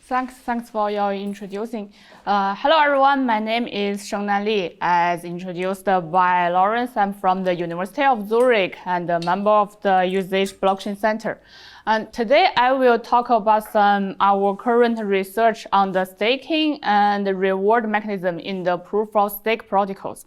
Thanks for your introducing. Hello everyone, my name is Sheng-Nan Li. As introduced by Lawrence, I'm from the University of Zurich and a member of the UZH Blockchain Center. And today I will talk about our current research on the staking and the reward mechanism in the proof of stake protocols.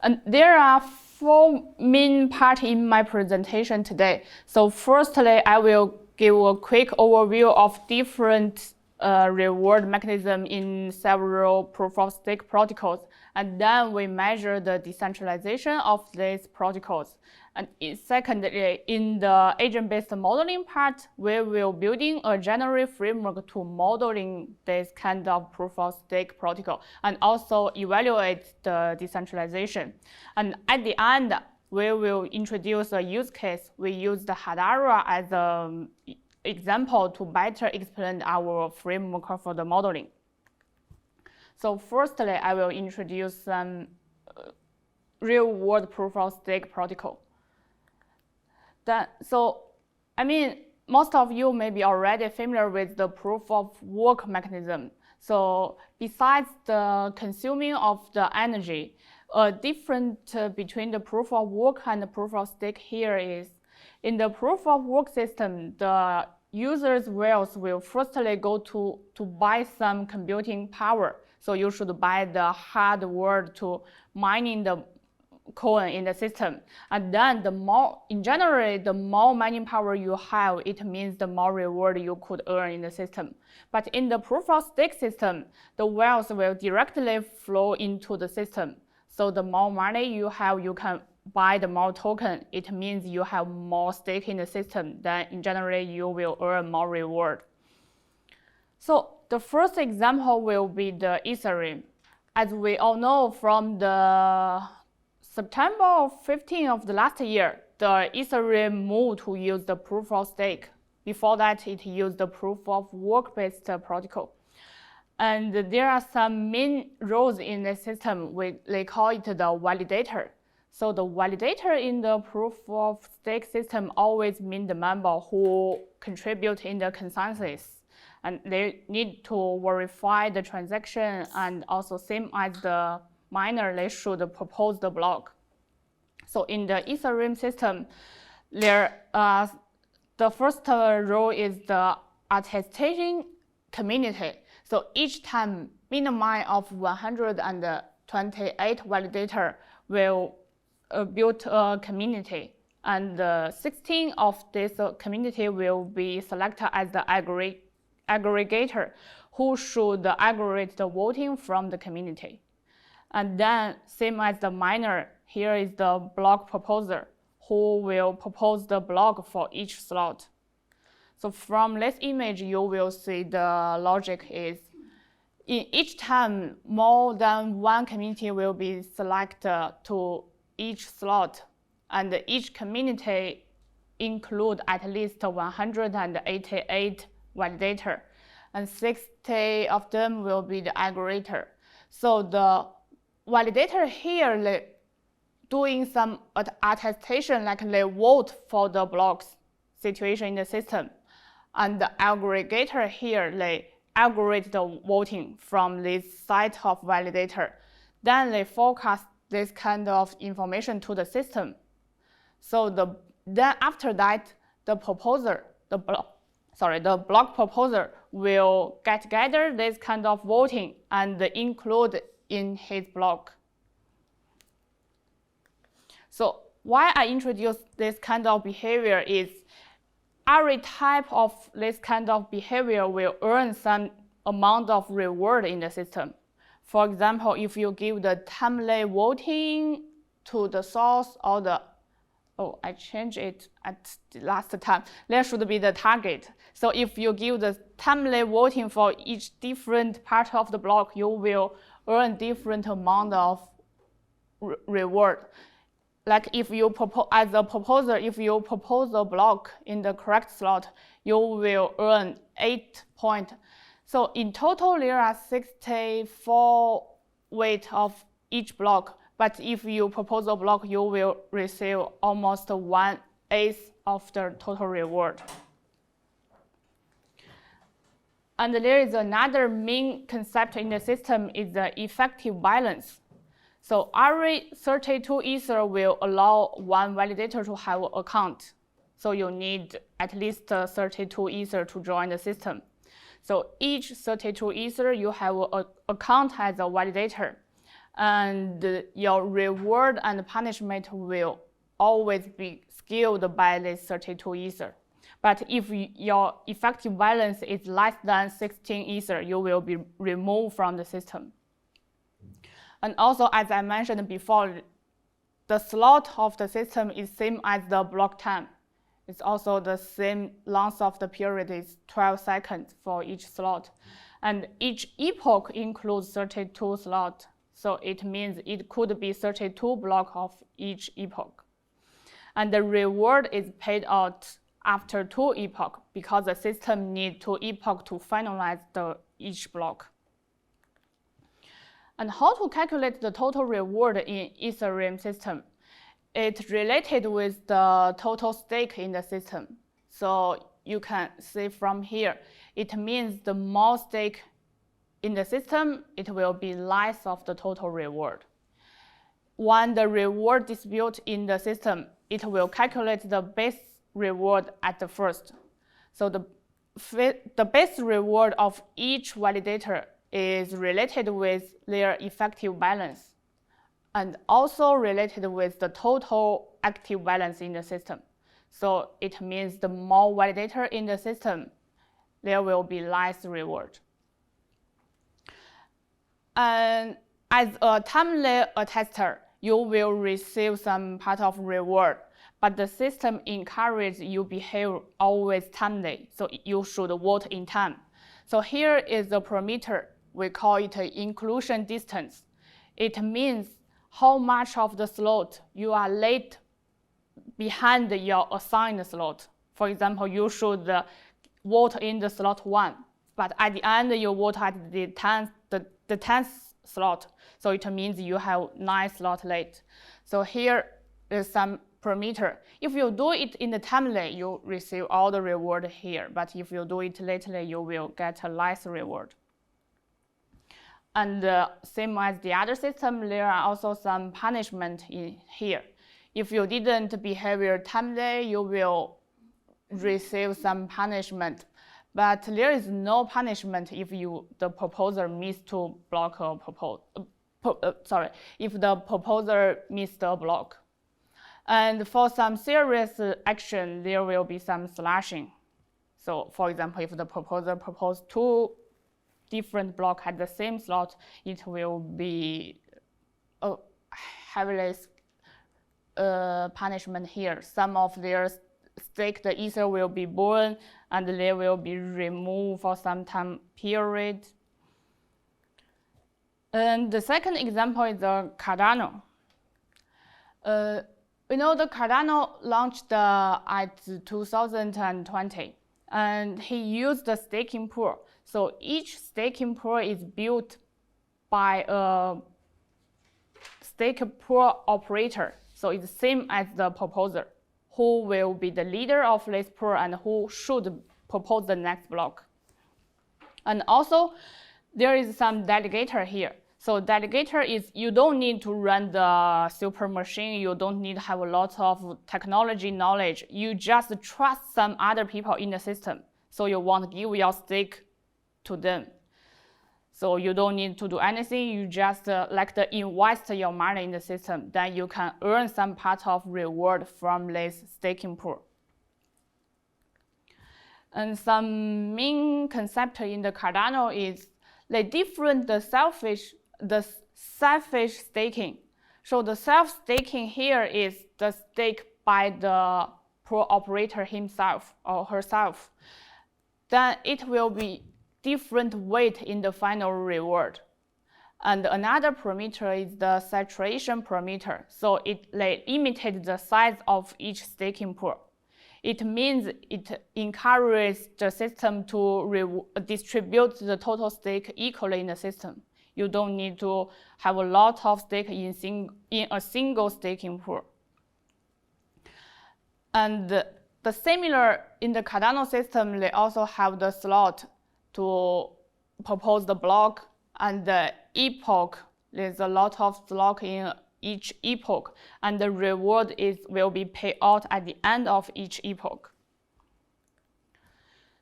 And there are four main parts in my presentation today. So firstly, I will give a quick overview of different reward mechanisms in several proof-of-stake protocols, and then we measure the decentralization of these protocols. And secondly, in the agent-based modeling part, we will building a general framework to modeling this kind of proof-of-stake protocol and also evaluate the decentralization. And at the end, we will introduce a use case. We use the Hedera as an example to better explain our framework for the modeling. So firstly, I will introduce some real-world proof-of-stake protocol. Most of you may be already familiar with the proof-of-work mechanism. So besides the consuming of the energy, a difference between the proof of work and the proof of stake here is, in the proof of work system, the user's wealth will firstly go to buy some computing power. So you should buy the hardware to mining the coin in the system. And then in general, the more mining power you have, it means the more reward you could earn in the system. But in the proof of stake system, the wealth will directly flow into the system. So the more money you have, you can buy the more token. It means you have more stake in the system. Then in general, you will earn more reward. So the first example will be the Ethereum. As we all know, from the September 15 of the last year, the Ethereum moved to use the proof of stake. Before that, it used the proof of work-based protocol. And there are some main roles in the system. They call it the validator. So the validator in the proof of stake system always mean the member who contribute in the consensus. And they need to verify the transaction, and also same as the miner, they should propose the block. So in the Ethereum system, the first role is the attestation community. So each time minimum of 128 validator will build a community, and 16 of this community will be selected as the aggregator who should aggregate the voting from the community. And then same as the miner, here is the block proposer who will propose the block for each slot. So from this image, you will see the logic is, in each time, more than one community will be selected to each slot, and each community include at least 188 validator, and 60 of them will be the aggregator. So the validator here, they doing some attestation, like they vote for the blocks situation in the system. And the aggregator here, they aggregate the voting from this site of validator. Then they forecast this kind of information to the system. So then after that, the block proposer will gather this kind of voting and include in his block. So why I introduce this kind of behavior is, every type of this kind of behavior will earn some amount of reward in the system. For example, if you give the timely voting to the source or the, I changed it at the last time. That should be the target. So if you give the timely voting for each different part of the block, you will earn different amount of reward. Like if you as a proposer, if you propose a block in the correct slot, you will earn 8 points. So in total, there are 64 weight of each block. But if you propose a block, you will receive almost 1/8 of the total reward. And there is another main concept in the system is the effective balance. So every 32 Ether will allow one validator to have an account. So you need at least 32 Ether to join the system. So each 32 Ether, you have an account as a validator. And your reward and punishment will always be scaled by this 32 Ether. But if your effective balance is less than 16 Ether, you will be removed from the system. And also, as I mentioned before, the slot of the system is same as the block time. It's also the same length of the period is 12 seconds for each slot. And each epoch includes 32 slots. So it means it could be 32 blocks of each epoch. And the reward is paid out after 2 epochs because the system needs 2 epochs to finalize each block. And how to calculate the total reward in Ethereum system? It's related with the total stake in the system. So you can see from here, it means the more stake in the system, it will be less of the total reward. When the reward distribute in the system, it will calculate the base reward at the first. So the base reward of each validator is related with their effective balance and also related with the total active balance in the system. So it means the more validator in the system, there will be less reward. And as a timely attester, you will receive some part of reward, but the system encourages you behave always timely, so you should vote in time. So here is the parameter. We call it inclusion distance. It means how much of the slot you are late behind your assigned slot. For example, you should vote in the slot 1, but at the end you vote at the 10th slot. So it means you have 9 slots late. So here is some parameter. If you do it in the timely, you receive all the reward here. But if you do it lately, you will get a less reward. And same as the other system, there are also some punishment in here. If you didn't behave timely, you will receive some punishment. But there is no punishment if the proposer missed to block a if the proposer missed a block. And for some serious action, there will be some slashing. So for example, if the proposer proposed 2 different blocks at the same slot, it will be a heavily punishment here. Some of their staked Ether will be burned and they will be removed for some time period. And the second example is the Cardano. We know the Cardano launched at 2020, and he used the staking pool. So each staking pool is built by a stake pool operator. So it's the same as the proposer, who will be the leader of this pool and who should propose the next block. And also, there is some delegator here. So delegator is, you don't need to run the super machine. You don't need to have a lot of technology knowledge. You just trust some other people in the system. So you want to give your stake to them. So you don't need to do anything. You just invest your money in the system. Then you can earn some part of reward from this staking pool. And some main concept in the Cardano is they different the selfish staking. So the self-staking here is the stake by the pool operator himself or herself. Then it will be different weight in the final reward. And another parameter is the saturation parameter. So it imitates the size of each staking pool. It means it encourages the system to distribute the total stake equally in the system. You don't need to have a lot of stake in a single staking pool. And the similar in the Cardano system, they also have the slot. to propose the block, and the epoch, there's a lot of block in each epoch, and the reward will be paid out at the end of each epoch.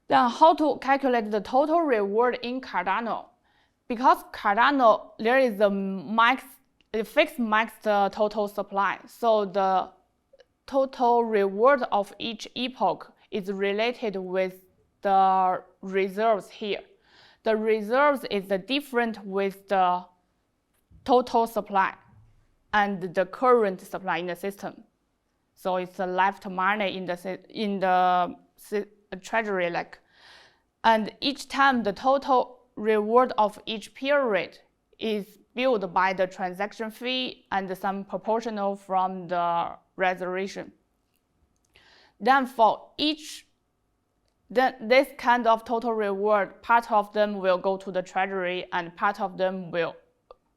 Then how to calculate the total reward in Cardano? Because Cardano, there is a fixed max total supply. So the total reward of each epoch is related with the reserves here. The reserves is different with the total supply and the current supply in the system. So it's left money in the treasury. And each time the total reward of each period is built by the transaction fee and some proportional from the reservation. Then for this kind of total reward, part of them will go to the treasury and part of them will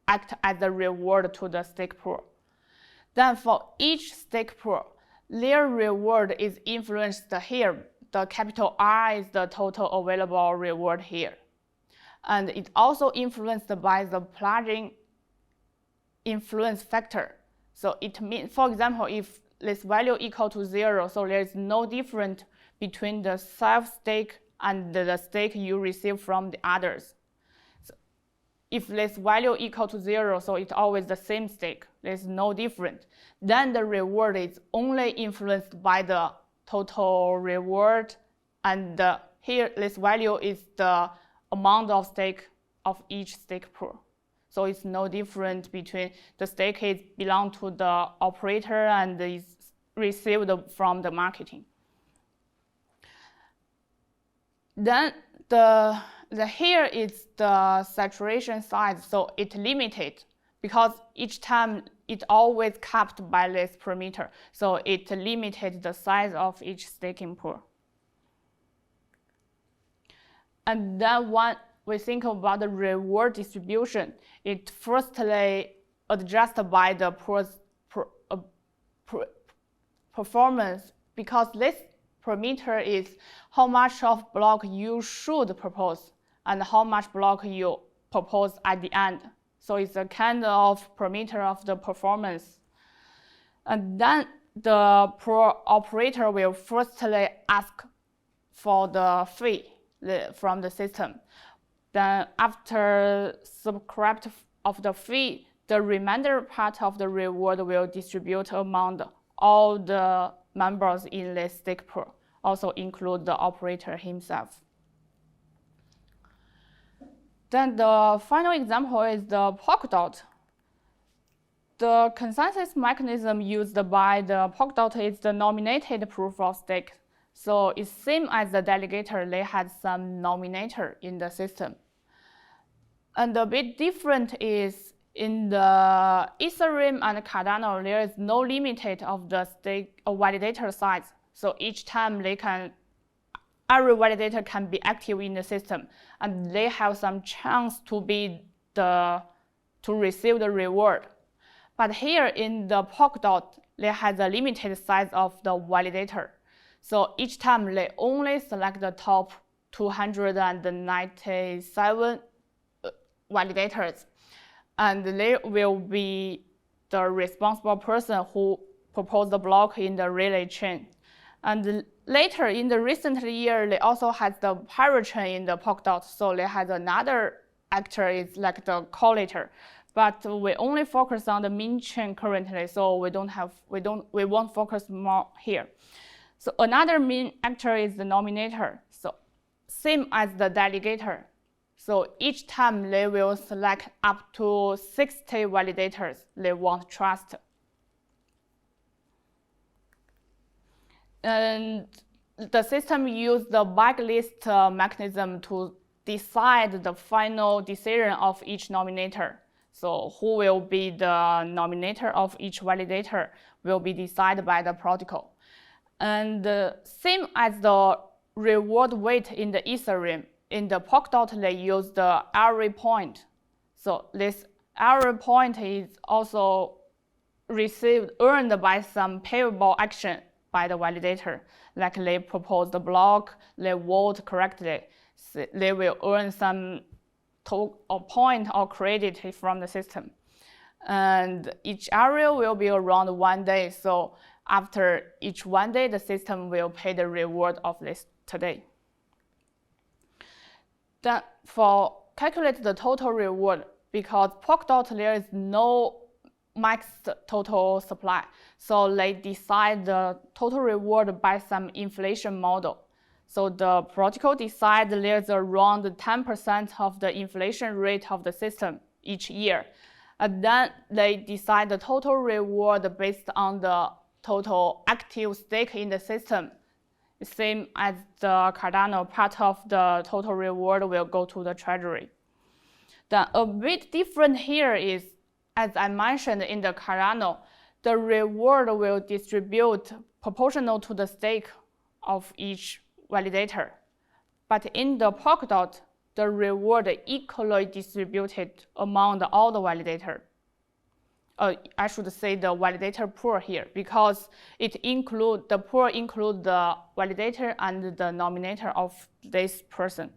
act as a reward to the stake pool. Then for each stake pool, their reward is influenced here. The capital R is the total available reward here. And it's also influenced by the plugin influence factor. So it means, for example, if this value equal to 0, so there is no difference between the self-stake and the stake you receive from the others. So if this value equal to 0, so it's always the same stake, there's no difference. Then the reward is only influenced by the total reward, and here this value is the amount of stake of each stake pool. So it's no different between the stake is belong to the operator and is received from the marketing. Then here is the saturation size, so it's limited because each time it always capped by this parameter. So it limited the size of each staking pool. And then when we think about the reward distribution, it firstly adjusted by the performance, because this parameter is how much of block you should propose and how much block you propose at the end. So it's a kind of parameter of the performance. And then the operator will firstly ask for the fee from the system. Then after subtract of the fee, the remainder part of the reward will distribute among all the members in the stake pool, also include the operator himself. Then the final example is the Polkadot. The consensus mechanism used by the Polkadot is the nominated proof of stake. So it's same as the delegator, they had some nominator in the system. And the bit different is in the Ethereum and Cardano, there is no limit of the stake validator size. So each time every validator can be active in the system, and they have some chance to receive the reward. But here in the Polkadot, they have a limited size of the validator. So each time they only select the top 297 validators, and they will be the responsible person who proposed the block in the relay chain. And later in the recent year, they also had the parachain in the Polkadot, so they had another actor is like the collator. But we only focus on the main chain currently, so we won't focus more here. So another main actor is the nominator. So same as the delegator. So each time they will select up to 60 validators they want to trust. And the system used the backlist mechanism to decide the final decision of each nominator. So who will be the nominator of each validator will be decided by the protocol. And same as the reward weight in the Ethereum, in the Polkadot they use the array point. So this array point is also earned by some payable action by the validator, like they propose the block, they vote correctly. they will earn some or point or credit from the system. And each area will be around 1 day. So after each 1 day, the system will pay the reward of this today. Then for calculate the total reward, because Polkadot there is no max total supply. So they decide the total reward by some inflation model. So the protocol decides there's around 10% of the inflation rate of the system each year. And then they decide the total reward based on the total active stake in the system. Same as the Cardano, part of the total reward will go to the treasury. Then a bit different here is, as I mentioned in the Cardano, the reward will distribute proportional to the stake of each validator. But in the Polkadot, the reward equally distributed among all the validators. I should say the validator pool here, because the pool includes the validator and the nominator of this person.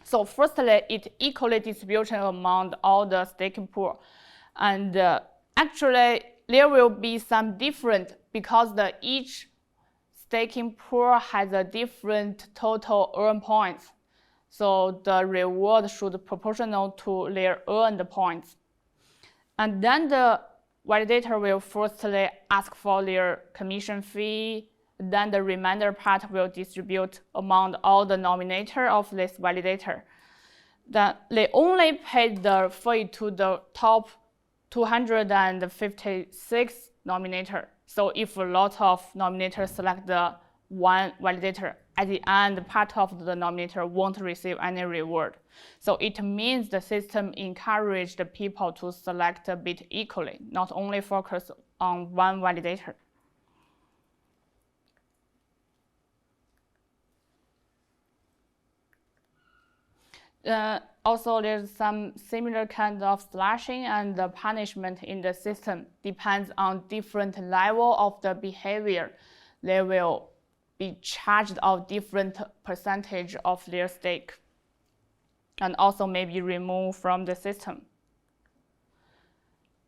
So firstly, it equally distributed among all the staking pool. And actually, there will be some different because each staking pool has a different total earn points. So the reward should be proportional to their earned points. And then the validator will firstly ask for their commission fee. Then the remainder part will distribute among all the nominator of this validator. Then they only pay the fee to the top 256 nominator. So if a lot of nominators select the one validator, at the end, part of the nominator won't receive any reward. So it means the system encouraged the people to select a bit equally, not only focus on one validator. Also, there's some similar kind of slashing and the punishment in the system. Depends on different level of the behavior. They will be charged a different percentage of their stake, and also maybe removed from the system.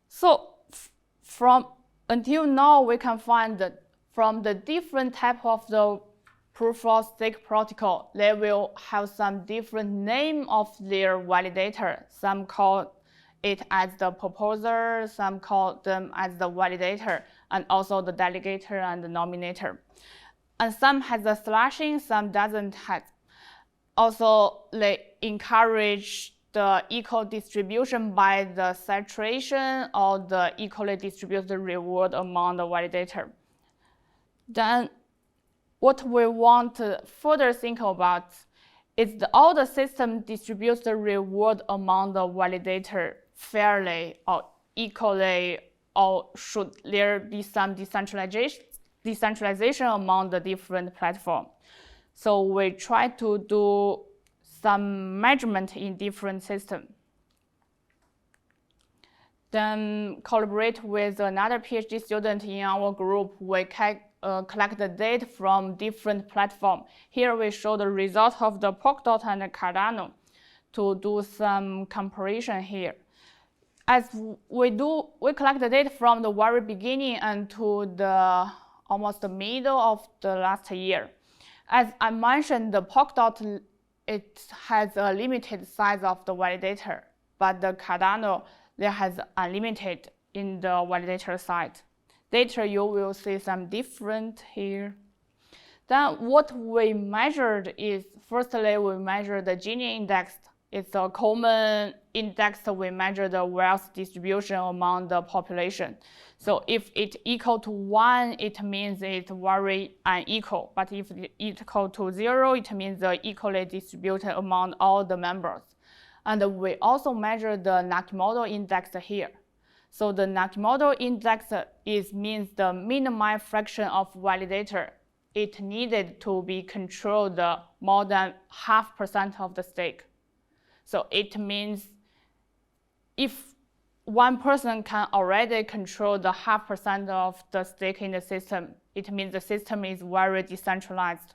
So until now, we can find that from the different type of the proof of stake protocol, they will have some different name of their validator. Some call it as the proposer, some call them as the validator, and also the delegator and the nominator. And some has a slashing, some doesn't have. Also, they encourage the equal distribution by the saturation or the equally distributed reward among the validator. Then what we want to further think about is all the system distributes the reward among the validator fairly or equally, or should there be some decentralization among the different platforms. So we try to do some measurement in different systems. Then collaborate with another PhD student in our group. We collect the data from different platforms. Here we show the result of the Polkadot and the Cardano to do some comparison here. As we collect the data from the very beginning and to the almost the middle of the last year. As I mentioned, the Polkadot, it has a limited size of the validator, but the Cardano, there has unlimited in the validator side. Later, you will see some different here. Then what we measured is, firstly, we measure the Gini index. It's a common index. We measure the wealth distribution among the population. So if it's equal to 1, it means it's very unequal. But if it's equal to 0, it means it's equally distributed among all the members. And we also measure the Nakamoto index here. So the Nakamoto index means the minimum fraction of validator. It needed to be controlled more than 0.5% of the stake. So it means if one person can already control the 0.5% of the stake in the system, it means the system is very decentralized.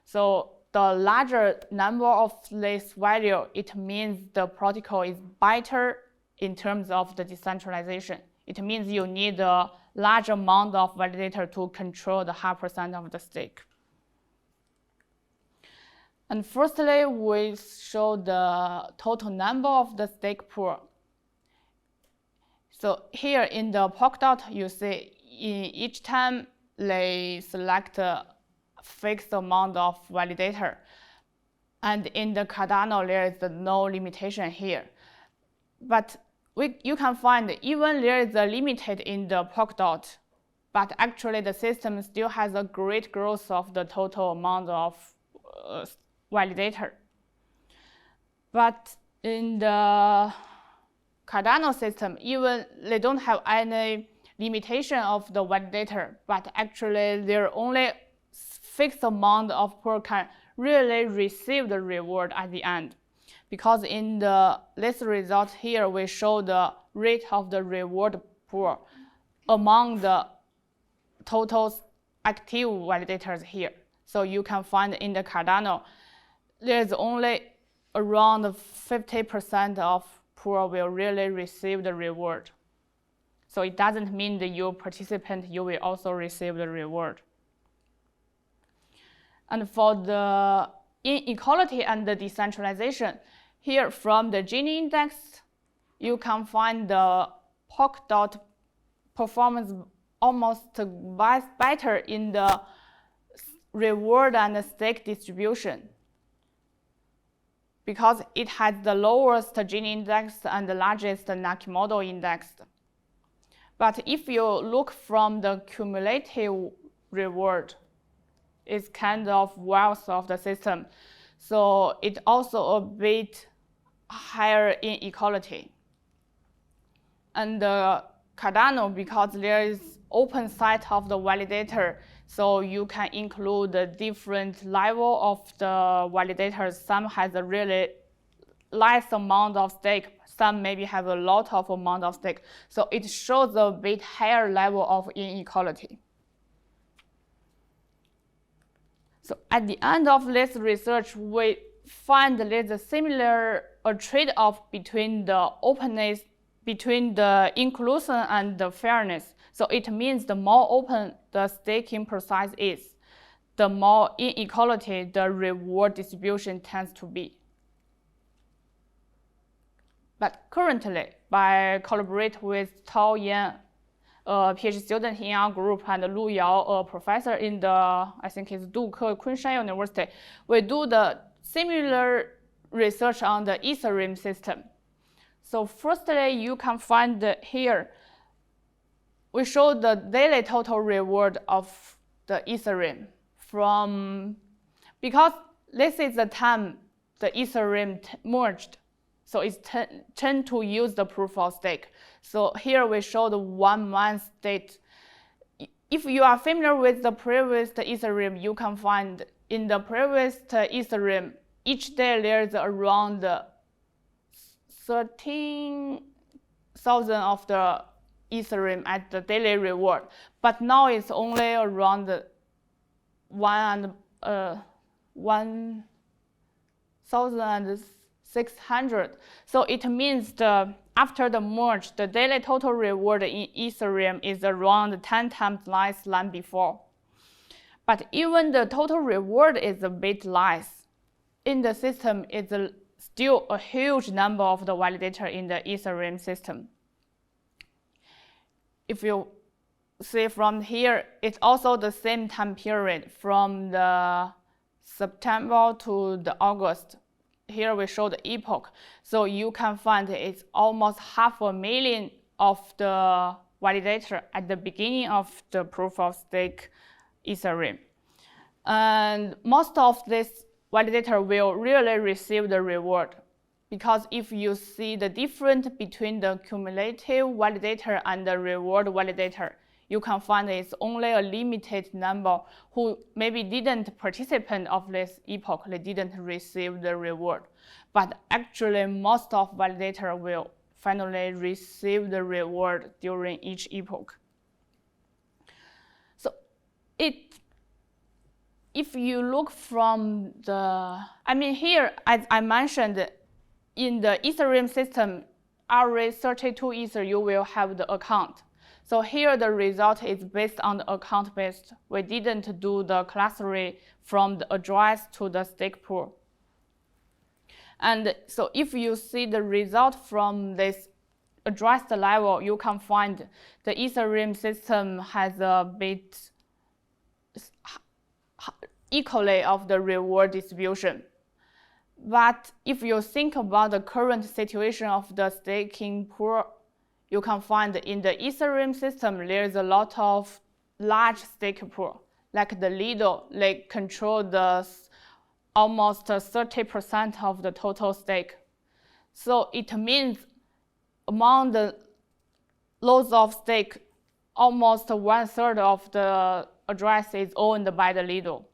So the larger number of this value, it means the protocol is better in terms of the decentralization. It means you need a large amount of validator to control the 0.5% of the stake. And firstly, we show the total number of the stake pool. So here in the Polkadot, you see each time they select a fixed amount of validator. And in the Cardano, there is no limitation here. But you can find even there is a limited in the Polkadot, but actually the system still has a great growth of the total amount of validator. But in the Cardano system, even they don't have any limitation of the validator, but actually there only fixed amount of pool can really receive the reward at the end. Because in this result here, we show the rate of the reward pool among the total active validators here. So you can find in the Cardano, there's only around 50% of pool will really receive the reward. So it doesn't mean that you participant, you will also receive the reward. And for the inequality and the decentralization, here from the Gini index, you can find the Polkadot performance almost better in the reward and the stake distribution, because it has the lowest Gini index and the largest Nakamoto index. But if you look from the cumulative reward, it's kind of wealth of the system. So it's also a bit higher inequality. And the Cardano, because there is open set of the validator, so you can include the different level of the validators. Some has a really less amount of stake, some maybe have a lot of amount of stake. So it shows a bit higher level of inequality. So at the end of this research, we find there's a similar trade-off between the openness, between the inclusion and the fairness. So it means the more open the staking process is, the more inequality the reward distribution tends to be. But currently, by collaborate with Tao Yan, a PhD student in our group, and Lu Yao, a professor in the, I think it's Duke Kunshan University, we do the similar research on the Ethereum system. So firstly, you can find here, we show the daily total reward of the Ethereum from, because this is the time the Ethereum merged. So it's tend to use the proof of stake. So here we show the 1 month date. If you are familiar with the previous Ethereum, you can find in the previous Ethereum, each day there's around 13,000 of the Ethereum at the daily reward. But now it's only around 1,600. So it means after the merge, the daily total reward in Ethereum is around 10 times less than before. But even the total reward is a bit less. In the system, it's still a huge number of the validator in the Ethereum system. If you see from here, it's also the same time period from the September to the August. Here we show the epoch. So you can find it's almost 500,000 of the validator at the beginning of the proof of stake Ethereum. And most of this validator will really receive the reward, because if you see the difference between the cumulative validator and the reward validator, you can find it's only a limited number who maybe didn't participate of this epoch, they didn't receive the reward. But actually most of validator will finally receive the reward during each epoch. So if you look from the, here, as I mentioned, in the Ethereum system, every 32 Ether, you will have the account. So here the result is based on the account based. We didn't do the clustering from the address to the stake pool. And so if you see the result from this addressed level, you can find the Ethereum system has a bit equally of the reward distribution. But if you think about the current situation of the staking pool, you can find in the Ethereum system, there's a lot of large stake pool, like the Lido, they control the almost 30% of the total stake. So it means among the loads of stake, almost 1/3 of the address is owned by the Lido.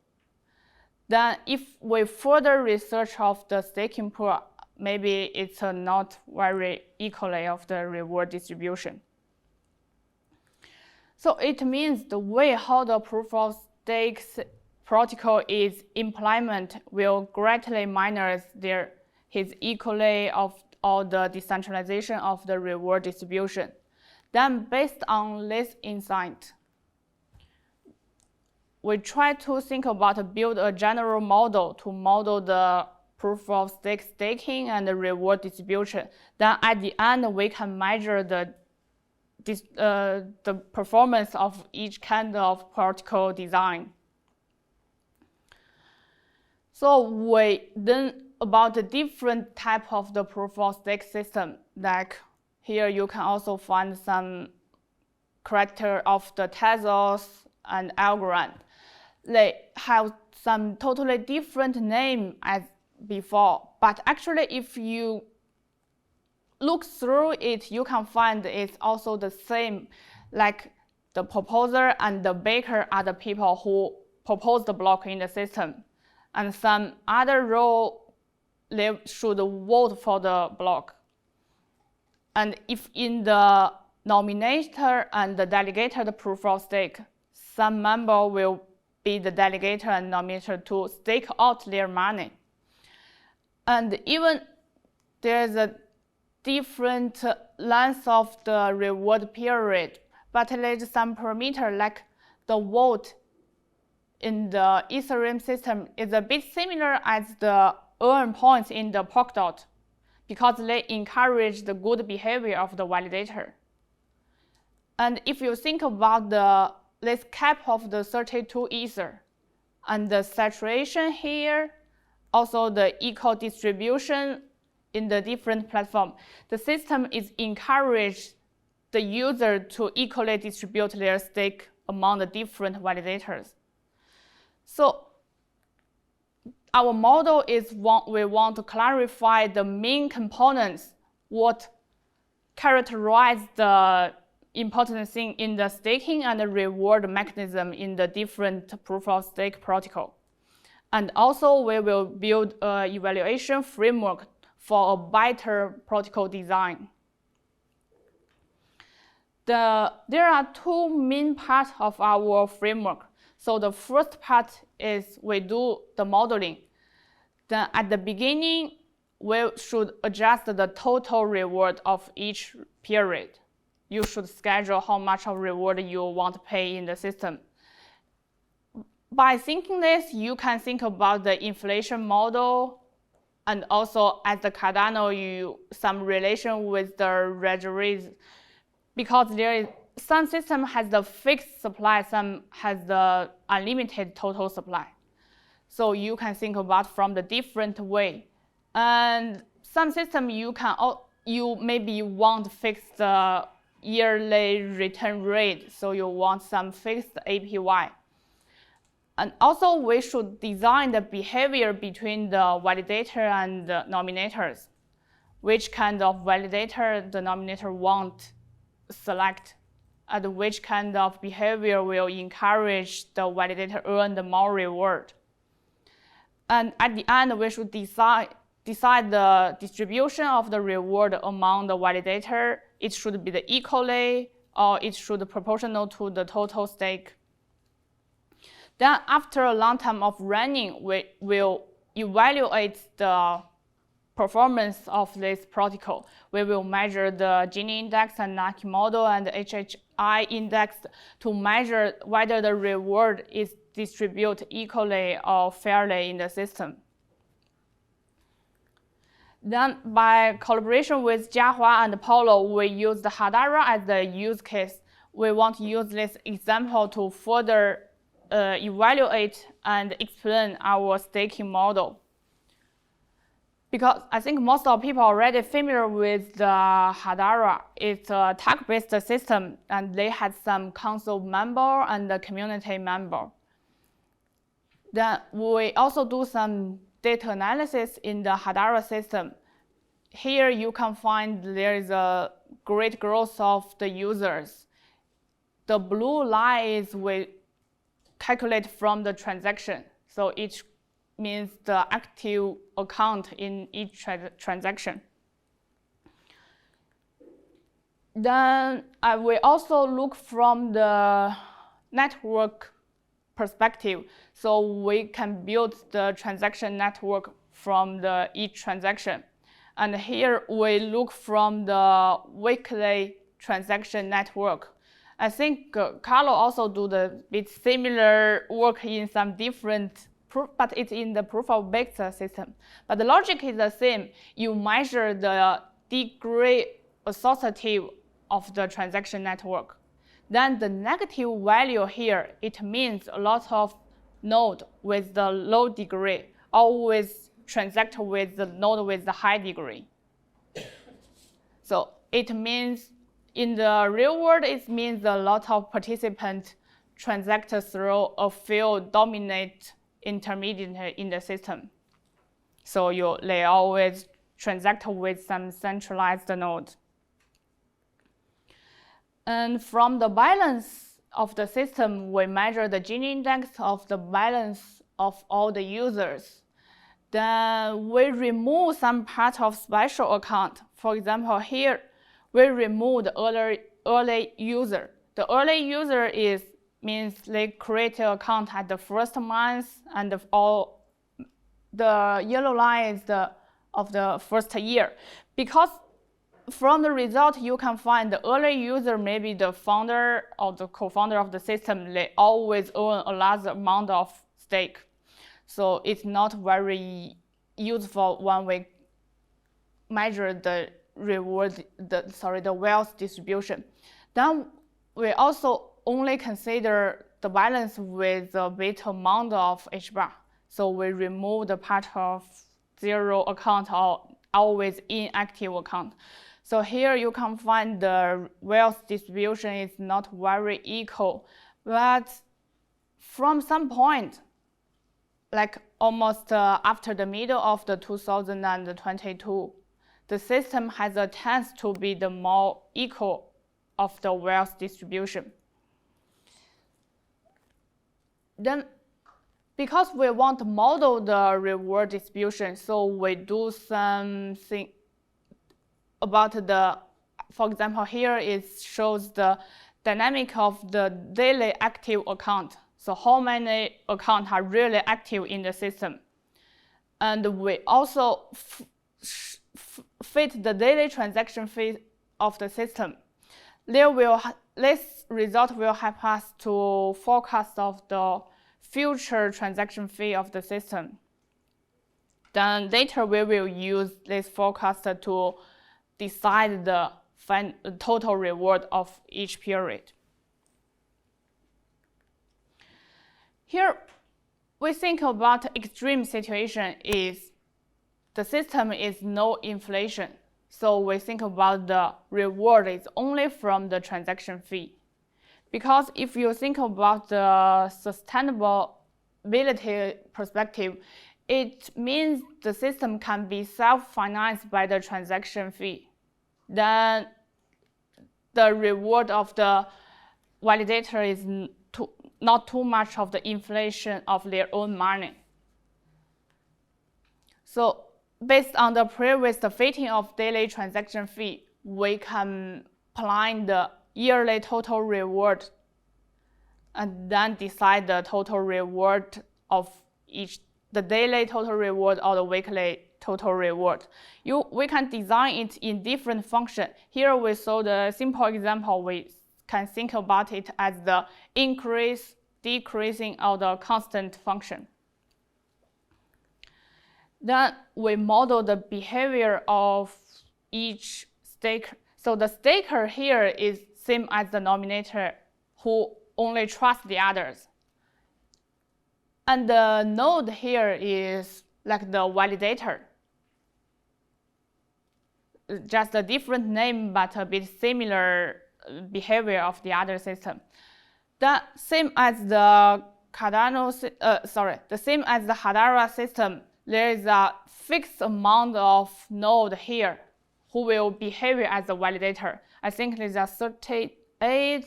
Then if we further research of the staking pool, maybe it's not very equally of the reward distribution. So it means the way how the proof of stake protocol is implemented will greatly minimize his equally of all the decentralization of the reward distribution. Then based on this insight, we try to think about build a general model to model the proof of stake staking and the reward distribution. Then at the end, we can measure the performance of each kind of protocol design. So we then about the different type of the proof of stake system, like here you can also find some character of the Tezos and Algorand. They have some totally different name as before, but actually if you look through it, you can find it's also the same, like the proposer and the baker are the people who propose the block in the system, and some other role, they should vote for the block. And if in the nominator and the delegated proof of stake, some member will be the delegator and nominator to stake out their money. And even there's a different length of the reward period, but there's some parameter like the vote in the Ethereum system is a bit similar as the earn points in the Polkadot, because they encourage the good behavior of the validator. And if you think about this cap of the 32 Ether and the saturation here, also the equal distribution in the different platform, the system is encouraged the user to equally distribute their stake among the different validators. So our model is we want to clarify the main components, what characterize the important thing in the staking and the reward mechanism in the different proof of stake protocol. And also we will build an evaluation framework for a better protocol design. There are two main parts of our framework. So the first part is we do the modeling. Then at the beginning, we should adjust the total reward of each period. You should schedule how much of reward you want to pay in the system. By thinking this, you can think about the inflation model, and also as the Cardano, some relation with the treasuries, because some system has the fixed supply, some has the unlimited total supply. So you can think about from the different way. And some system you maybe want fixed yearly return rate, so you want some fixed APY. And also we should design the behavior between the validator and the nominators. Which kind of validator the nominator want select, and which kind of behavior will encourage the validator earn the more reward. And at the end, we should decide the distribution of the reward among the validator. It should be the equally, or it should be proportional to the total stake. Then after a long time of running, we will evaluate the performance of this protocol. We will measure the Gini index and Naki model and the HHI index to measure whether the reward is distributed equally or fairly in the system. Then by collaboration with Jiahua and Polo, we use the Hedera as the use case. We want to use this example to further evaluate and explain our staking model. Because I think most of people are already familiar with the Hedera. It's a tag-based system, and they had some council member and the community member. Then we also do some data analysis in the Hedera system. Here you can find there is a great growth of the users. The blue line is we calculate from the transaction. So each means the active account in each transaction. Then we also look from the network perspective. So we can build the transaction network from each transaction. And here we look from the weekly transaction network. I think Carlo also do the bit similar work in some different proof, but it's in the proof-of-based system. But the logic is the same. You measure the degree associative of the transaction network. Then the negative value here, it means a lot of node with the low degree always transact with the node with the high degree. So it means in the real world, it means a lot of participants transact through a few dominant intermediate in the system. So they always transact with some centralized node. And from the balance of the system, we measure the Gini index of the balance of all the users. Then we remove some part of special account. For example, here we remove the early user. The early user means they create an account at the first month, and the yellow line is of the first year. Because from the result, you can find the early user, maybe the founder or the co-founder of the system, they always own a large amount of stake. So it's not very useful when we measure the the wealth distribution. Then we also only consider the balance with the bit amount of H bar. So we remove the part of zero account or always inactive account. So here you can find the wealth distribution is not very equal. But from some point, like almost after the middle of the 2022, the system has a chance to be the more equal of the wealth distribution. Then, because we want to model the reward distribution, so we do something about for example, here it shows the dynamic of the daily active account. So how many accounts are really active in the system. And we also fit the daily transaction fee of the system. This result will help us to forecast of the future transaction fee of the system. Then later we will use this forecast to decide the total reward of each period. Here, we think about extreme situation is the system is no inflation. So we think about the reward is only from the transaction fee. Because if you think about the sustainability perspective, it means the system can be self-financed by the transaction fee. Then the reward of the validator is not too much of the inflation of their own money. So based on the previous fitting of daily transaction fee, we can plan the yearly total reward and then decide the total reward of the daily total reward or the weekly total reward. We can design it in different functions. Here we saw the simple example. We can think about it as the increase, decreasing, or the constant function. Then we model the behavior of each staker. So the staker here is same as the nominator who only trusts the others. And the node here is like the validator. Just a different name, but a bit similar behavior of the other system. The same as the same as the Hedera system, there is a fixed amount of node here who will behave as a validator. I think there's a 38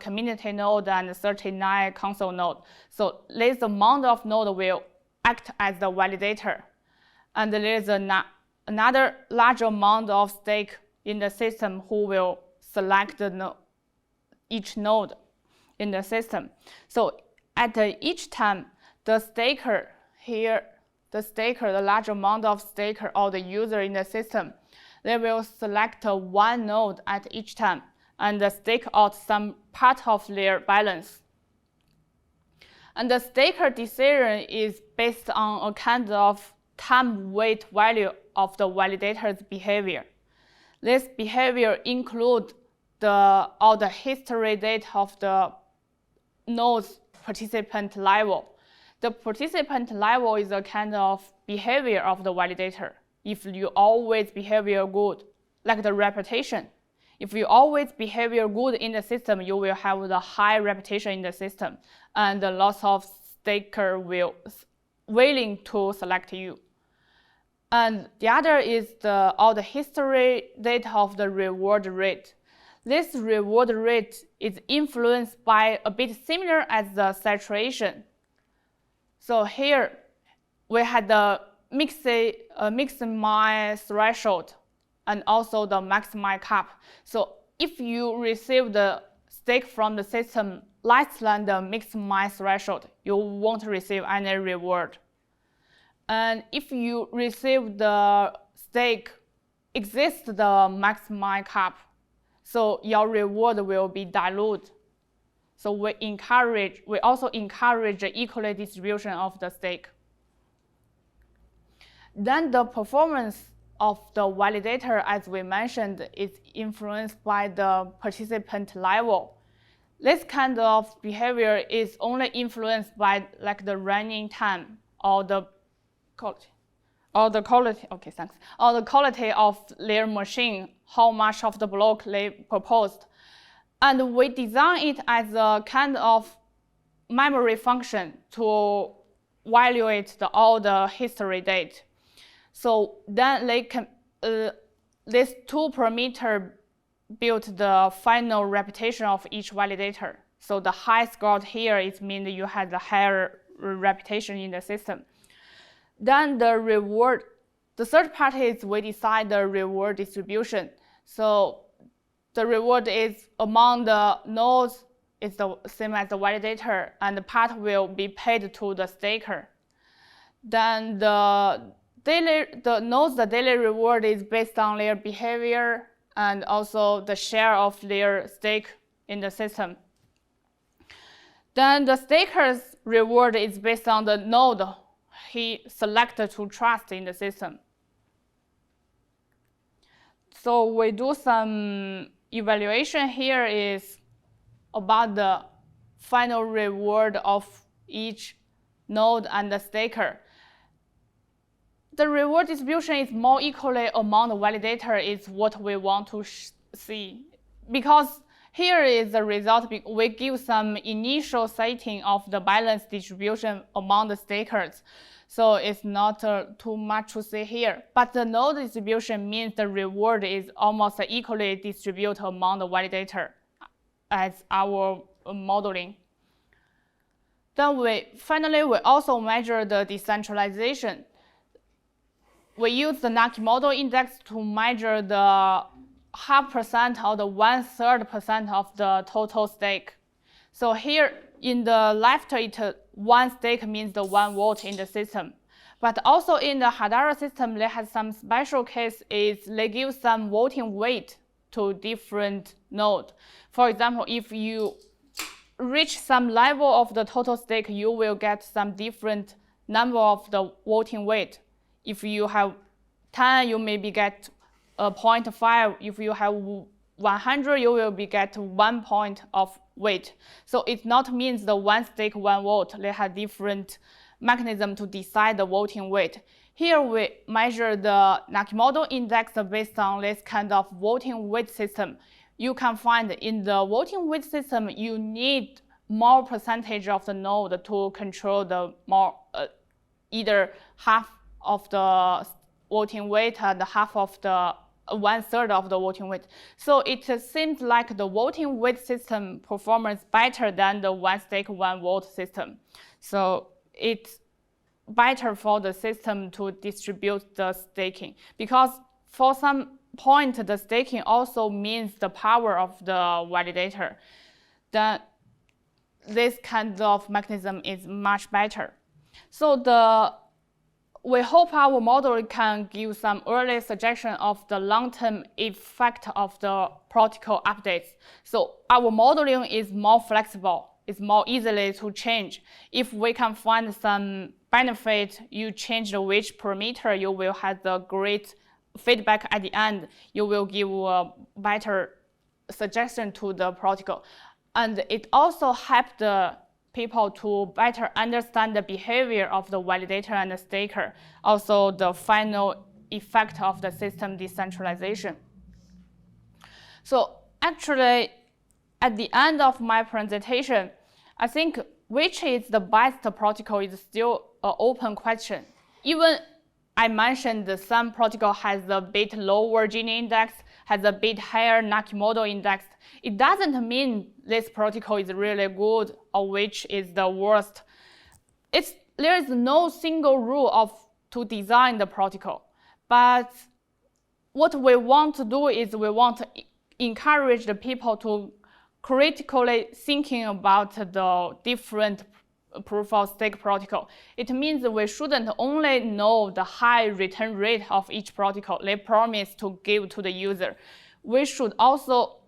community node and 39 console node. So this amount of node will act as the validator. And there's another large amount of stake in the system who will select each node in the system. So at each time, the staker here, the large amount of staker or the user in the system, they will select one node at each time and stake out some part of their balance. And the staker decision is based on a kind of time weight value of the validator's behavior. This behavior includes all the history data of the node's participant level. The participant level is a kind of behavior of the validator. If you always behave good, like the reputation. If you always behave good in the system, you will have the high reputation in the system, and lots of stakers will willing to select you. And the other is all the history data of the reward rate. This reward rate is influenced by a bit similar as the saturation. So here we had the maximize threshold and also the maximize cap. So if you receive the stake from the system less than the maximize threshold, you won't receive any reward. And if you receive the stake exceeds the maximize cap, so your reward will be diluted. So we also encourage the equal distribution of the stake. Then the performance of the validator, as we mentioned, is influenced by the participant level. This kind of behavior is only influenced by like the running time or the quality of their machine, how much of the block they proposed. And we design it as a kind of memory function to evaluate all the history data. So then they can, this two parameter build the final reputation of each validator. So the high score here is mean you have the higher reputation in the system. Then the reward, the third part is we decide the reward distribution. So the reward is among the nodes is the same as the validator, and the part will be paid to the staker. Then the daily reward is based on their behavior and also the share of their stake in the system. Then the staker's reward is based on the node he selected to trust in the system. So we do some evaluation here is about the final reward of each node and the staker. The reward distribution is more equally among the validator is what we want to see. Because here is the result, we give some initial setting of the balance distribution among the stakers. So it's not too much to see here. But the node distribution means the reward is almost equally distributed among the validator as our modeling. Then finally, we also measure the decentralization. We use the Naki model index to measure the 0.5% or the 1/3% of the total stake. So here in the left, one stake means the 1 volt in the system. But also in the Hedera system, they have some special case is they give some voting weight to different node. For example, if you reach some level of the total stake, you will get some different number of the voting weight. If you have 10, you maybe get 0.5. If you have 100, you will get 1 point of weight. So it not means the one stake, 1 volt. They have different mechanism to decide the voting weight. Here we measure the Nakamoto index based on this kind of voting weight system. You can find in the voting weight system, you need more percentage of the node to control the more, either half of the voting weight and half of the 1/3 of the voting weight. So it seems like the voting weight system performs better than the one stake, 1 volt system. So it's better for the system to distribute the staking, because for some point, the staking also means the power of the validator. Then this kind of mechanism is much better. So we hope our model can give some early suggestion of the long-term effect of the protocol updates. So our modeling is more flexible. It's more easily to change. If we can find some benefit, you change which parameter, you will have the great feedback at the end. You will give a better suggestion to the protocol. And it also helps the people to better understand the behavior of the validator and the staker, also the final effect of the system decentralization. So actually, at the end of my presentation, I think which is the best protocol is still an open question. Even I mentioned that some protocol has a bit lower Gini index, has a bit higher Nakamoto index. It doesn't mean this protocol is really good or which is the worst. There is no single rule to design the protocol. But what we want to do is we want to encourage the people to critically thinking about the different proof of stake protocol. It means we shouldn't only know the high return rate of each protocol they promise to give to the user. We should also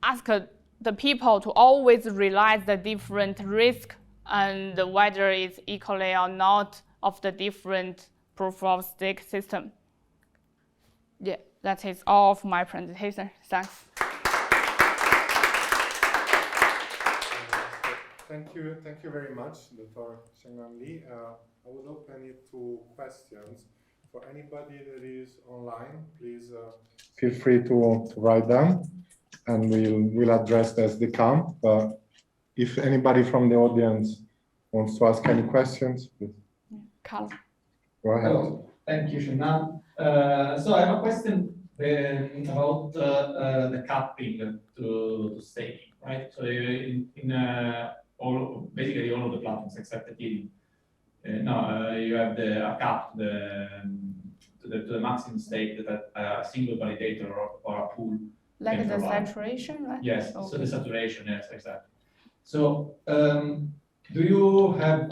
ask the people to always realize the different risk and whether it's equally or not of the different proof of stake system. Yeah, that is all of my presentation. Thanks. Thank you very much, Dr. Sheng-Nan Li. I will open it to questions. For anybody that is online, please feel free to write them, and we'll address as they come. But if anybody from the audience wants to ask any questions, please. Carl. Go ahead. Hello. Thank you, Sheng-Nan. So I have a question about the capping to staking, right? So basically all of the platforms except Ethereum. You have a cap to the maximum stake that a single validator or a pool. Like the saturation, right? Yes, okay. So the saturation, yes, exactly. So do you have,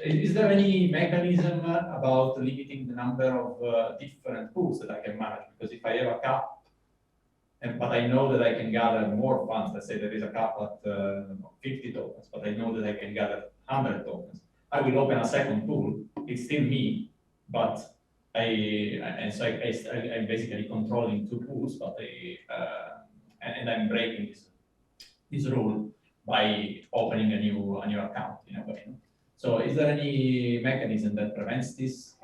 is there any mechanism about limiting the number of different pools that I can manage? Because if I have a cap, but I know that I can gather more funds, let's say there is a cap at 50 tokens, but I know that I can gather 100 tokens. I will open a second pool, it's still me, but I'm basically controlling two pools, but and I'm breaking this rule by opening a new account in a way. So is there any mechanism that prevents this?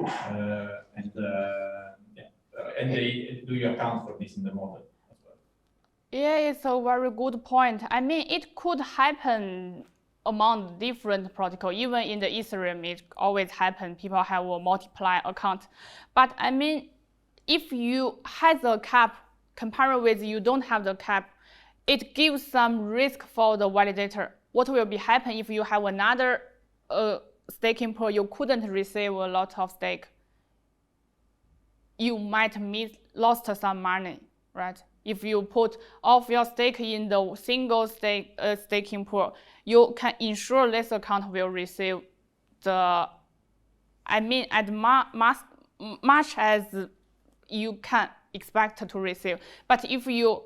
Do you account for this in the model? Yeah, it's a very good point. I mean, it could happen among different protocols. Even in the Ethereum, it always happens. People have a multiply account. But I mean, if you have a cap, compared with you don't have the cap, it gives some risk for the validator. What will be happen if you have another staking pool, you couldn't receive a lot of stake? You might lost some money, right? If you put all of your stake in the single staking pool, you can ensure this account will receive the, as much as you can expect to receive. But if you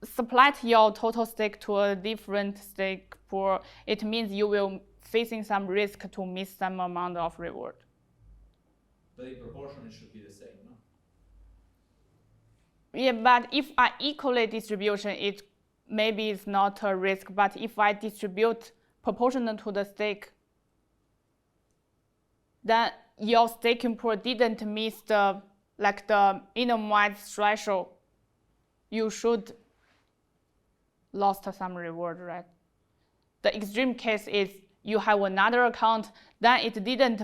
split your total stake to a different stake pool, it means you will facing some risk to miss some amount of reward. But in proportion, it should be the same, no? Yeah, but if I equally distribution, it maybe it's not a risk. But if I distribute proportional to the stake, then your staking pool didn't miss the minimized threshold. You should lost some reward, right? The extreme case is you have another account, then it didn't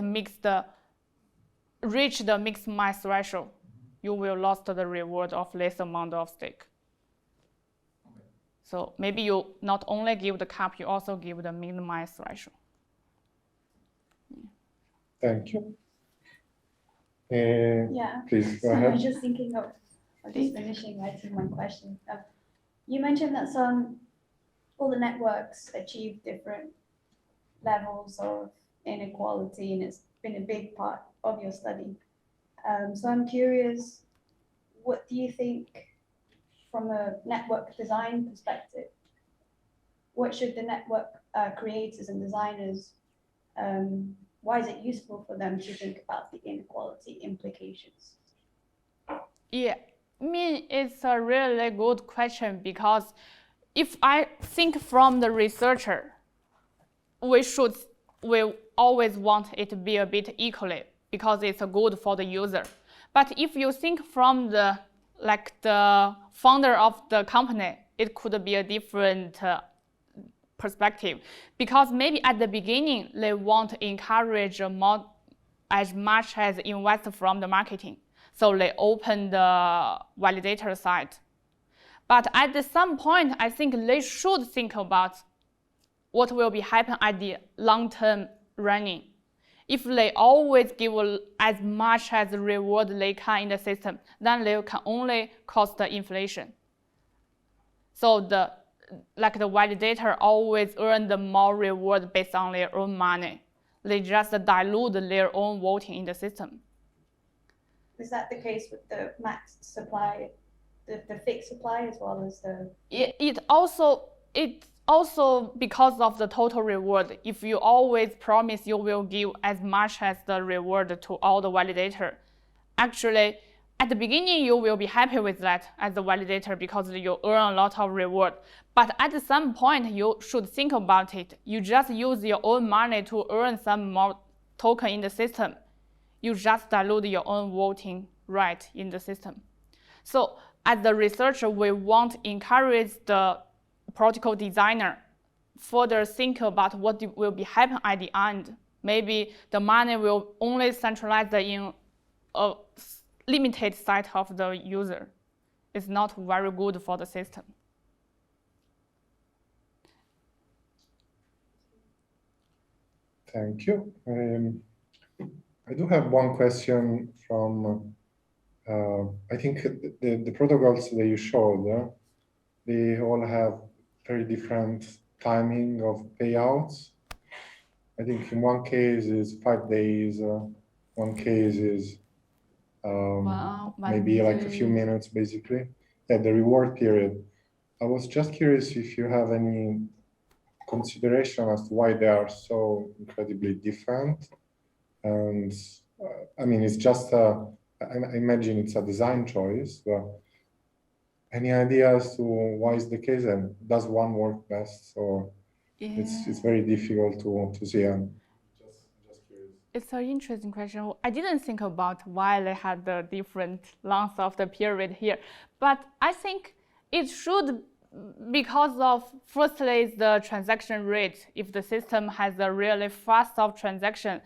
reach the maximized threshold. You will lost the reward of less amount of stake. Okay. So maybe you not only give the cap, you also give the minimized threshold. Thank you. Yeah. Please go So I ahead. was just thinking of just finishing writing one question. You mentioned that all the networks achieve different levels of inequality, and it's been a big part of your study. So I'm curious, what do you think from a network design perspective? What should the network creators and designers, why is it useful for them to think about the inequality implications? Yeah, I mean, it's a really good question, because if I think from the researcher, we always want it to be a bit equally, because it's good for the user. But if you think from the founder of the company, it could be a different perspective, because maybe at the beginning they want to encourage as much as invest from the marketing, so they open the validator site. But at some point, I think they should think about what will be happen at the long-term running. If they always give as much as reward they can in the system, then they can only cause the inflation. So the validator always earn the more reward based on their own money. They just dilute their own voting in the system. Is that the case with the max supply, the fixed supply, as well as the? It also because of the total reward. If you always promise you will give as much as the reward to all the validator, actually at the beginning you will be happy with that as the validator because you earn a lot of reward. But at some point you should think about it. You just use your own money to earn some more token in the system. You just dilute your own voting right in the system. So as the researcher, we want to encourage the protocol designer further think about what will be happen at the end. Maybe the money will only centralize in a limited set of the user. It's not very good for the system. Thank you. I do have one question from, I think the protocols that you showed, they all have very different timing of payouts. I think in one case is 5 days, one case is maybe like a few minutes, basically. Yeah, the reward period. I was just curious if you have any consideration as to why they are so incredibly different. And I mean, it's just, I imagine it's a design choice, but any idea as to why is the case, and does one work best? So yeah. It's very difficult to see. Just curious. It's an interesting question. I didn't think about why they had the different length of the period here, but I think it should, because of firstly the transaction rate. If the system has a really fast of transaction,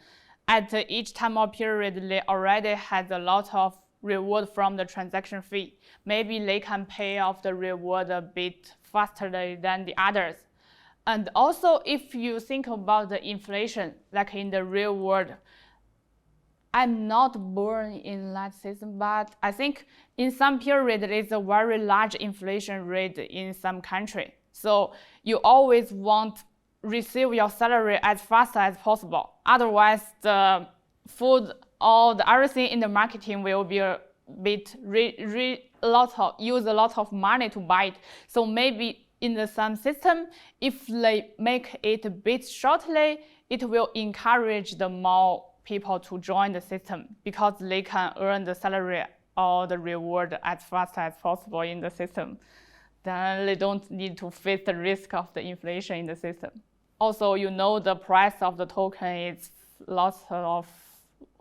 at each time of period, they already has a lot of reward from the transaction fee. Maybe they can pay off the reward a bit faster than the others. And also, if you think about the inflation, like in the real world, I'm not born in that system, but I think in some period there is a very large inflation rate in some country. So you always want receive your salary as fast as possible. Otherwise, the food or the everything in the marketing will be a bit use a lot of money to buy it. So maybe in some system, if they make it a bit shortly, it will encourage the more people to join the system because they can earn the salary or the reward as fast as possible in the system. Then they don't need to face the risk of the inflation in the system. Also, you know the price of the token is lots of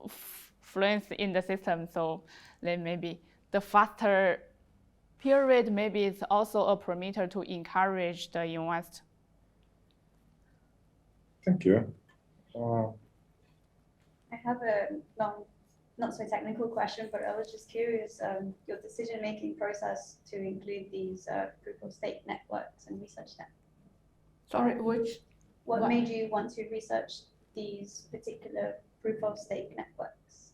influence in the system, so then maybe the faster period maybe it's also a parameter to encourage the invest. Thank you. I have a long, not so technical question, but I was just curious, your decision-making process to include these proof-of-stake networks and research them. Sorry, which? What made you want to research these particular proof-of-stake networks?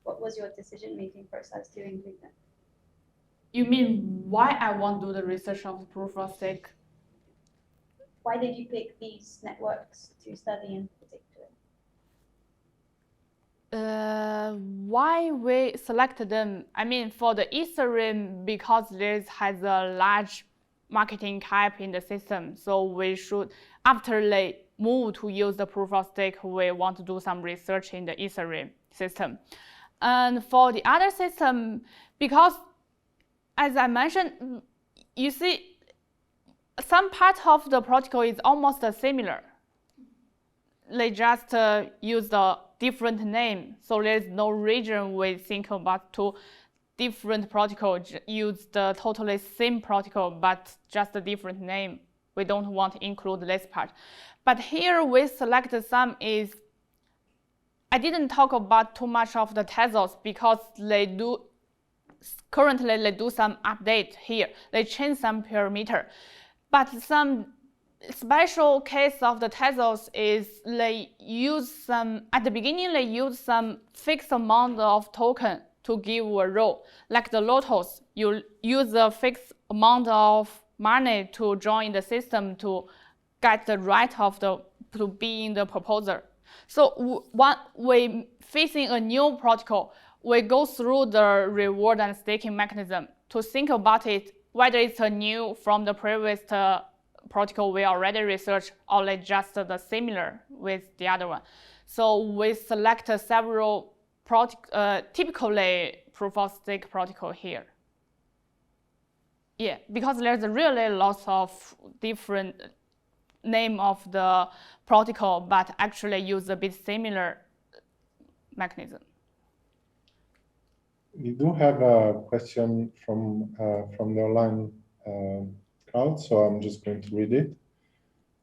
What was your decision-making process to include them? You mean why I want to do the research of proof-of-stake? Why did you pick these networks to study in particular? Why we selected them? I mean, for the Ethereum, because this has a large marketing cap in the system, so we should, after they move to use the proof of stake, we want to do some research in the Ethereum system. And for the other system, because as I mentioned, you see, some part of the protocol is almost similar. They just use the different name, so there's no reason we think about two different protocols use the totally same protocol, but just a different name. We don't want to include this part. But here we select some is, I didn't talk about too much of the Tezos because currently they do some update here. They change some parameter. But some special case of the Tezos is they use some, at the beginning they use some fixed amount of token to give a role. Like the Lotos, you use a fixed amount of money to join the system to get the right of to be in the proposer. So when we facing a new protocol, we go through the reward and staking mechanism to think about it, whether it's a new from the previous protocol we already researched or like just the similar with the other one. So we select several typically proof of stake protocol here. Yeah, because there's really lots of different name of the protocol, but actually use a bit similar mechanism. We do have a question from the online crowd, so I'm just going to read it.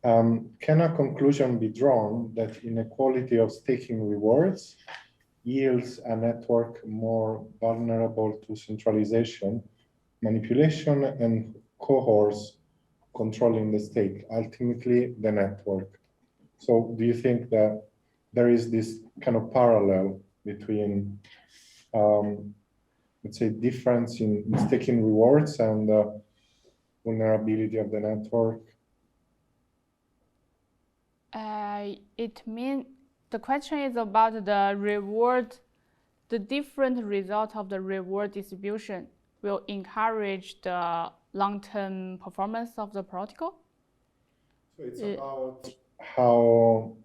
Can a conclusion be drawn that inequality of staking rewards yields a network more vulnerable to centralization, manipulation, and cohorts controlling the stake, ultimately the network? So do you think that there is this kind of parallel between, let's say, difference in staking rewards and vulnerability of the network? It means the question is about the reward, the different result of the reward distribution will encourage the long-term performance of the protocol? So it's about how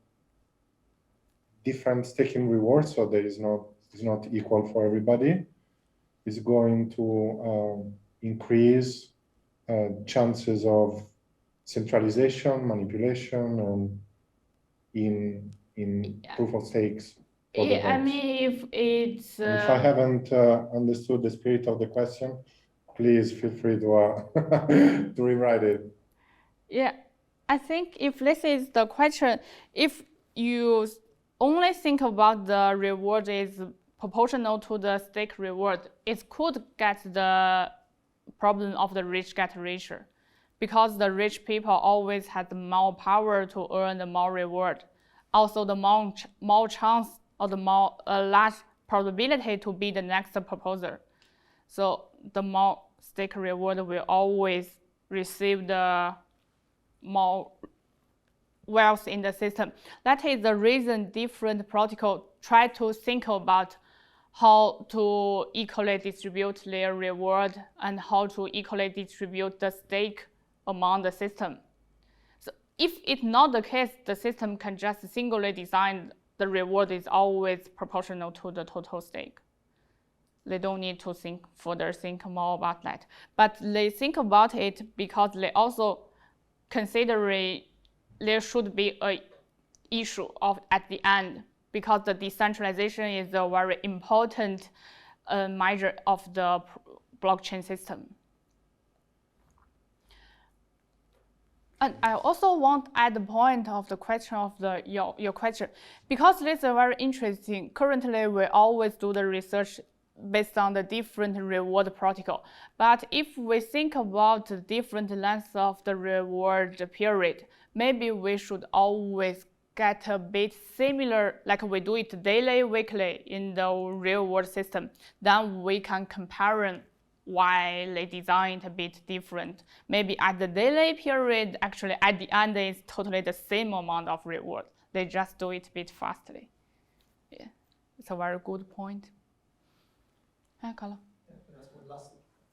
different staking rewards, so there is not equal for everybody, is going to increase chances of centralization, manipulation, and in proof of stakes. Yeah, I mean, if it's... if I haven't understood the spirit of the question, please feel free to to rewrite it. Yeah, I think if this is the question, if you only think about the reward is proportional to the stake reward, it could get the problem of the rich get richer, because the rich people always have more power to earn the more reward. Also, the more chance or the more large probability to be the next proposer. So the more stake reward will always receive the more wealth in the system. That is the reason different protocols try to think about how to equally distribute their reward and how to equally distribute the stake among the system. So if it's not the case, the system can just singly design the reward is always proportional to the total stake. They don't need to think more about that. But they think about it because they also consider there should be an issue at the end, because the decentralization is a very important measure of the blockchain system. And I also want to add the point of the question of your question, because this is very interesting. Currently, we always do the research based on the different reward protocol. But if we think about the different lengths of the reward period, maybe we should always get a bit similar, like we do it daily, weekly in the real world system. Then we can compare why they design it a bit different. Maybe at the daily period, actually at the end, it's totally the same amount of reward. They just do it a bit fastly. Yeah, it's a very good point. Hi, Carlo.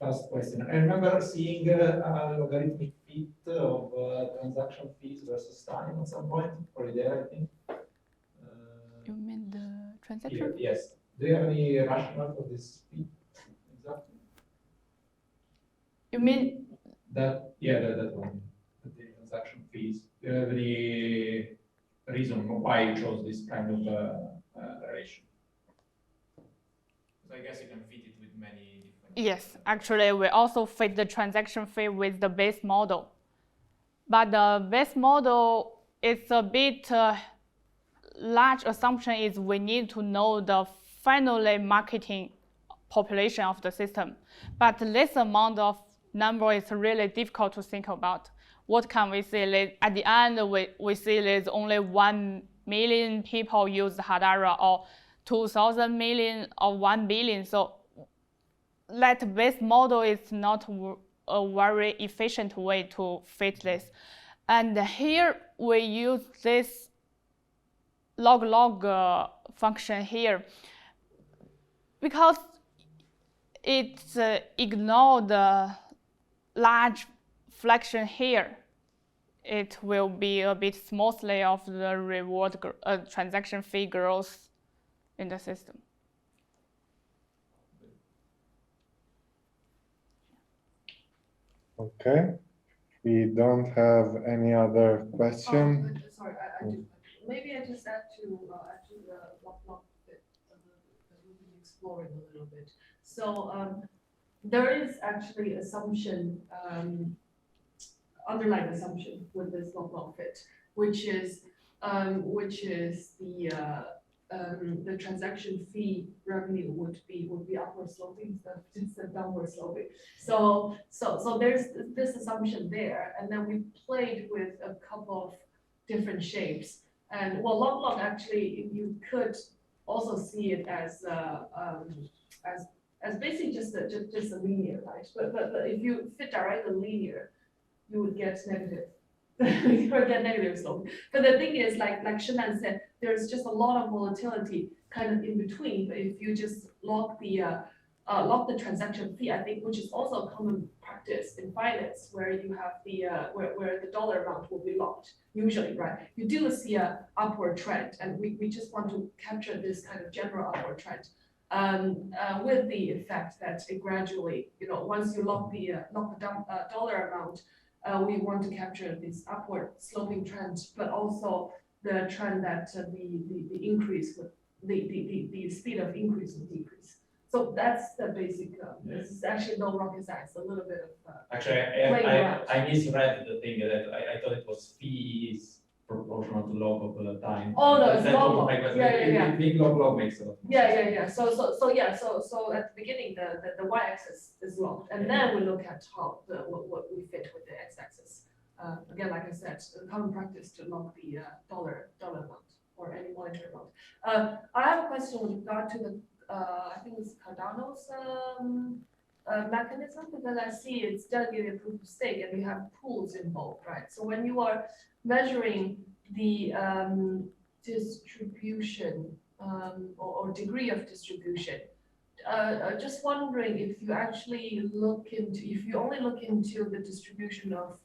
Last question. I remember seeing a logarithmic fit of transaction fees versus time at some point, or there, I think. You mean the transaction? Yes. Do you have any rationale for this fit? Exactly. You mean that? Yeah, that one. The transaction fees. Do you have any reason why you chose this kind of relation? So I guess you can fit it with many different. Yes, actually, we also fit the transaction fee with the base model. But the base model is a bit large assumption is we need to know the finally marketing population of the system. But this amount of number is really difficult to think about. What can we say? At the end, we see there's only 1 million people use Hedera, or 2,000 million or 1 billion. So that base model is not a very efficient way to fit this. And here we use this log function here because it ignores the large fraction here. It will be a bit smoothly of the reward transaction fee growth in the system. Okay, we don't have any other question. Sorry, maybe I just add to the block bit that we've been exploring a little bit. So there is actually assumption, underlying assumption with this block fit, which is the transaction fee revenue would be upward sloping instead of downward sloping. So there's this assumption there, and then we played with a couple of different shapes. And well, log actually you could also see it as basically just a linear, right? But if you fit directly linear, you would get negative. You would get negative slope. But the thing is, like Sheng-Nan said, there's just a lot of volatility kind of in between. But if you just lock the transaction fee, I think, which is also a common practice in finance, where you have where the dollar amount will be locked usually, right? You do see a upward trend, and we just want to capture this kind of general upward trend. With the effect that it gradually, once you lock the dollar amount, we want to capture this upward sloping trend, but also the trend that the increase with the speed of increase and decrease. So that's the basic. This is actually no rocket science. A little bit of actually, I misread the thing that I thought it was fee is proportional to log of the time. Oh no, it's log. Yeah. Big log makes a lot. Yeah. So at the beginning, the y-axis is logged, and then we look at how what we fit with the x-axis. Again, like I said, a common practice to log the dollar amount. or any monitor mode. I have a question with regard to the, I think it's Cardano's mechanism, because I see it's delegated proof of stake and you have pools involved, right? So when you are measuring the distribution or degree of distribution, just wondering if you actually if you only look into the distribution of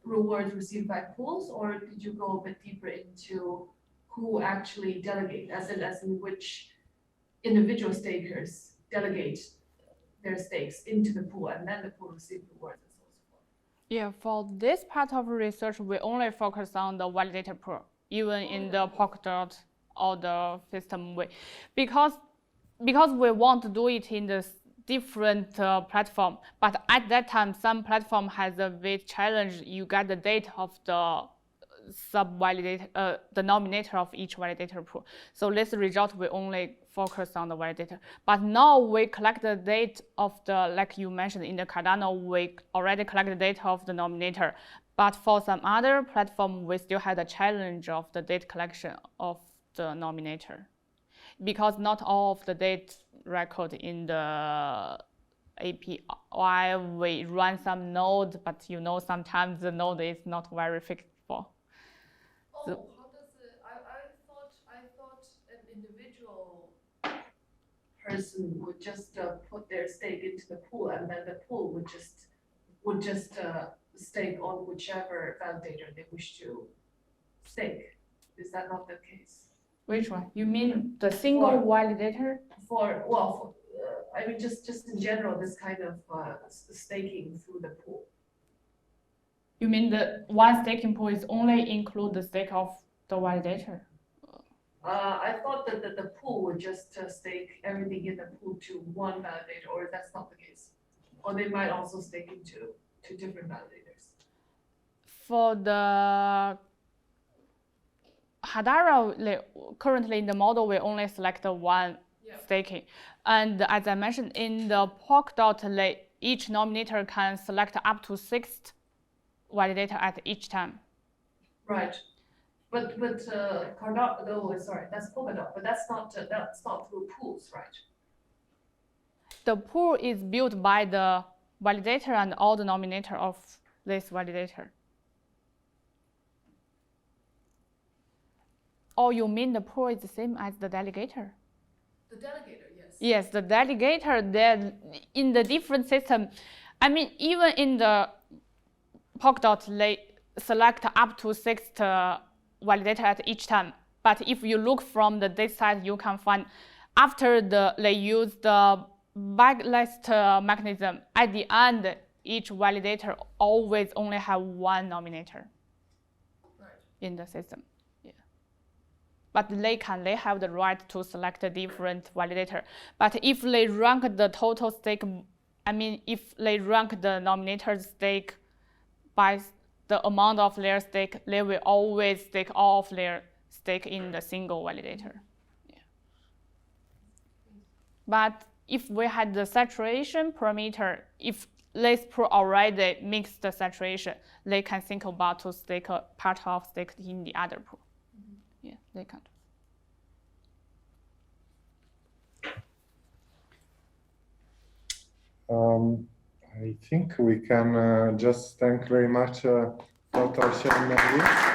rewards received by pools, or did you go a bit deeper into who actually delegate, as in which individual stakers delegate their stakes into the pool, and then the pool receives rewards and so on and so forth? Yeah, for this part of research, we only focus on the validator pool, even in the Polkadot or the system way, because we want to do it in the different platform. But at that time, some platform has a bit challenge. You get the data of the sub-validator, the nominator of each validator pool. So this result, we only focus on the validator. But now we collect the data of the, like you mentioned in the Cardano, we already collect the data of the nominator. But for some other platform, we still have the challenge of the data collection of the nominator, because not all of the data record in the API. We run some node, but you know sometimes the node is not very fixable. Oh, how does it? I thought an individual person would just put their stake into the pool, and then the pool would just stake on whichever validator they wish to stake. Is that not the case? Which one? You mean the single validator? I mean, just in general, this kind of staking through the pool. You mean the one staking pool is only include the stake of the validator? I thought that the pool would just stake everything in the pool to one validator, or that's not the case. Or they might also stake into different validators. For the Hedera, currently in the model, we only select the one staking. And as I mentioned, in the Polkadot, each nominator can select up to 6 validator at each time. Right. But Cardano, sorry, that's Polkadot, but that's not through pools, right? The pool is built by the validator and all the nominator of this validator. Or you mean the pool is the same as the delegator? The delegator, yes. Yes, the delegator, then in the different system, I mean, even in the Polkadot, they select up to 6 validator at each time. But if you look from the data side, you can find after they use the backlist mechanism, at the end, each validator always only have one nominator in the system. But they have the right to select a different validator. But if they rank the total stake, I mean, if they rank the nominator's stake by the amount of their stake, they will always stake all of their stake in the single validator. Yeah. But if we had the saturation parameter, if this pool already mix the saturation, they can think about to stake a part of stake in the other pool. Yeah, they can. I think we can just thank very much Dr. Sheng-Nan Li.